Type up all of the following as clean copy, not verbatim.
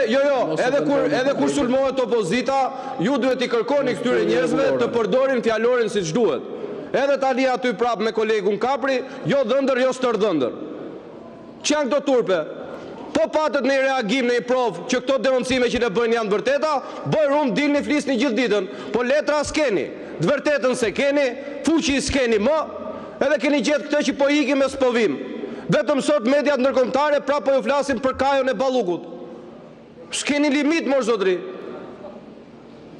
edhe kur sulmohet opozita, ju duhet i kërkoni këtyre njerëzve të përdorin fjalorin siç duhet. Edhe tani aty prap me kolegun Kapri, jo dhëndër, jo stërdhëndër. Që janë këto turpe? Po patët në i reagim, në i provë, që këto denoncime që ne bëjnë janë vërteta, bërë dilni flisni gjithë ditën, po letra s'keni, të vërtetën se keni, fuqi s'keni më, edhe keni gjithë këtë që po ikim e s'povim. Vetëm sot mediat ndërkombëtare prap po ju flasin për Kajon e Ballukut. S'keni limit, mor zotri.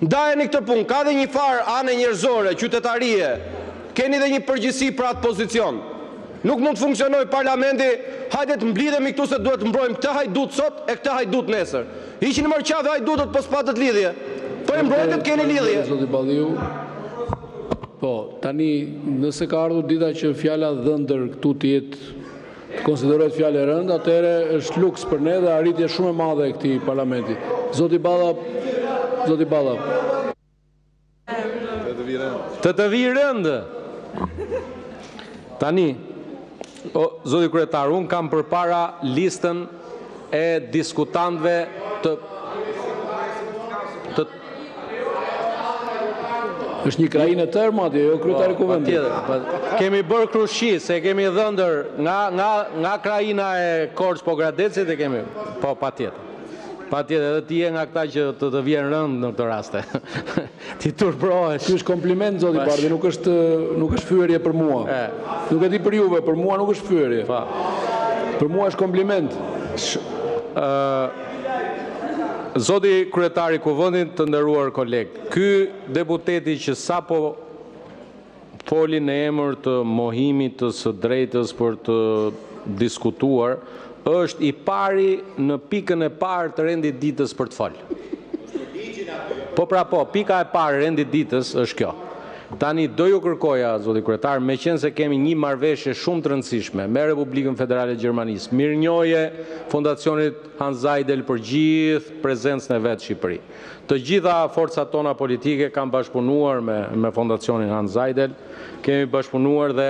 Ndajeni këtë punë, ka dhe një farë anë njerëzore, qytetarie, keni dhe një përgjegjësi për atë pozicion. Nuk mund të funksionoj parlamenti, hajde të mblidhemi këtu se duhet të mbrojmë këtë hajdut sot e këtë hajdut nesër. Hiqini më qafë hajdutët po s'patët lidhje. Po e mbrojtët keni lidhje. Zoti Balliu. Po, tani nëse ka ardhur dita që fjala dhëndër këtu të jetë konsiderohet fjalë e rëndë, atëherë është luks për ne dhe arritje shumë e madhe e këtij parlamenti. Zoti Balla. Të vi rëndë. Tani, zoti kryetar, unë kam përpara listën e diskutantëve të është një krajinë e tërë, madje, jo kryetari i kuvendit. Kemi bërë krushi, se kemi dhëndër nga krajina e Korç Pogradecit e kemi, po patjetër. Patjetër, edhe ti je nga këta që të vjen rënd në këtë raste. Ti turprohesh. Ky është kompliment, zoti Bardhi, nuk është fyerje për mua. Nuk e di për juve, për mua nuk është fyerje. Për mua është kompliment. Zoti kryetari i kuvendit, të nderuar koleg, ky deputeti që sapo foli në emër të mohimit të së drejtës për të diskutuar, është i pari në pikën e parë të rendit ditës për të folë. Po, pika e parë rendit ditës është kjo. Tani do ju kërkoja, zoti kryetar, me qenë se kemi një marrëveshje shumë të rëndësishme me Republikën Federale e Gjermanisë, mirënjohje Fondacionit Hans Seidel për gjithë prezencën e vet në Shqipëri. Të gjitha forcat tona politike kanë bashkëpunuar me Fondacionin Hans Seidel, kemi bashkëpunuar dhe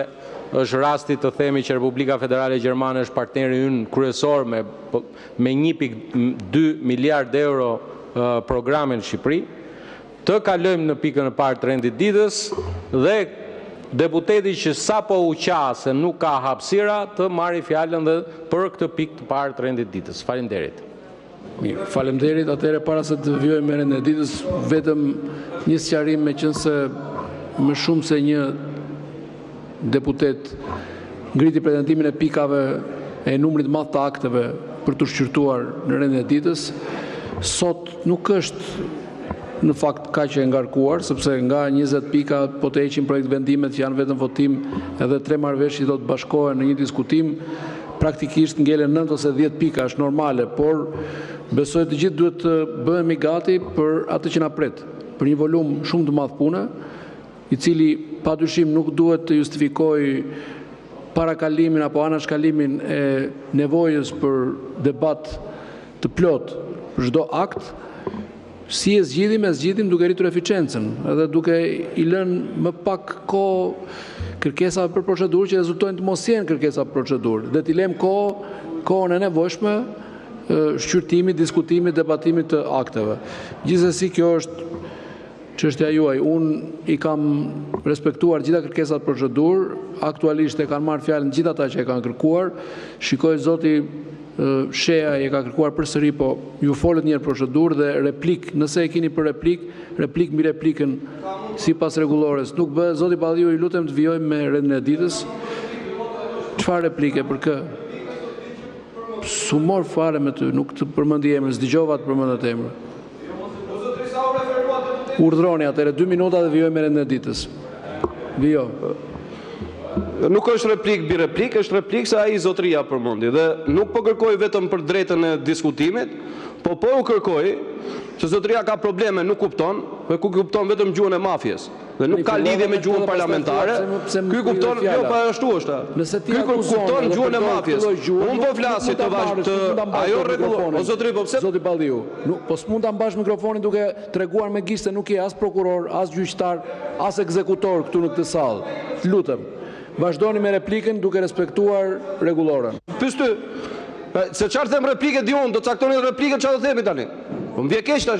është rasti të themi që Republika Federale Gjermane është partneri ynë kryesor me 1.2 miliard euro programin në Shqipëri. Të kalojmë në pikën e parë të rendit ditës dhe deputeti që sapo u qa se nuk ka hapësira të marri fjalën dhe për këtë pikë të parë të rendit ditës. Faleminderit. Mirë, faleminderit. Atëherë para se të vjojmë me rendin e ditës, vetëm një sqarim, meqense më shumë se një deputet ngriti pretendimin e pikave e numrit madh të akteve për të shqyrtuar në rendin e ditës, sot nuk është në fakt kaq e ngarkuar, sepse nga 20 pika po të heqim projekt vendimet që janë vetëm votim, edhe 3 marrëveshje do të bashkohen në një diskutim, praktikisht ngelen 9 ose 10 pika, është normale, por besoj të gjithë duhet të bëhemi gati për atë që na pret, për një volum shumë të madh pune, i cili padyshim nuk duhet të justifikojë parakalimin apo anashkalimin e nevojës për debat të plot për çdo akt. Si e zgjidhim duke rritur eficiencën, edhe duke i lënë më pak kohë kërkesave për procedurë që rezultojnë të mos jenë kërkesa për procedurë, dhe t'i lëmë kohën e nevojshme shqyrtimit, diskutimit, debatimit të akteve. Gjithsesi kjo është çështja juaj. Unë i kam respektuar gjitha kërkesat procedurë, aktualisht e kanë marrë fjalën gjithë ata që e kanë kërkuar. Shikoj zoti Shea e ka kërkuar përsëri, po ju folët një procedurë dhe replik, nëse e keni për replik mbi replikën sipas rregullores. Nuk bë, zoti Balliu, ju lutem të vijojmë me rendin e ditës. Çfarë replike për kë? Sumor fare me ty, nuk të përmendi emrin, s'dëgjova të përmendet emri. Urdhroni atëre 2 minuta dhe vijojmë me rendin e ditës. Vijo. Nuk është replik bi replik, është replik se ai zotria përmendi dhe nuk po kërkoj vetëm për drejtën e diskutimit, po u kërkoj që zotria ka probleme, nuk kupton, dhe ku kupton vetëm gjuhën e mafjes. Dhe nuk ka lidhje me gjuhën parlamentare. Ky kupton, jo pa ashtu është. Ky kupton gjuhën e mafjes. Unë po flasim të ajo rregullon. O zotri, po pse? Zoti Balliu, po s'mund ta mbash mikrofonin duke treguar me gishtë se nuk je as prokuror, as gjyqtar, as ekzekutor këtu në këtë sallë. Lutem. Vazhdoni me replikën duke respektuar rregulloren. Pyes ty. Se çfarë them replike di unë, do caktoni replike çfarë do themi tani. Po më vjen keq tash.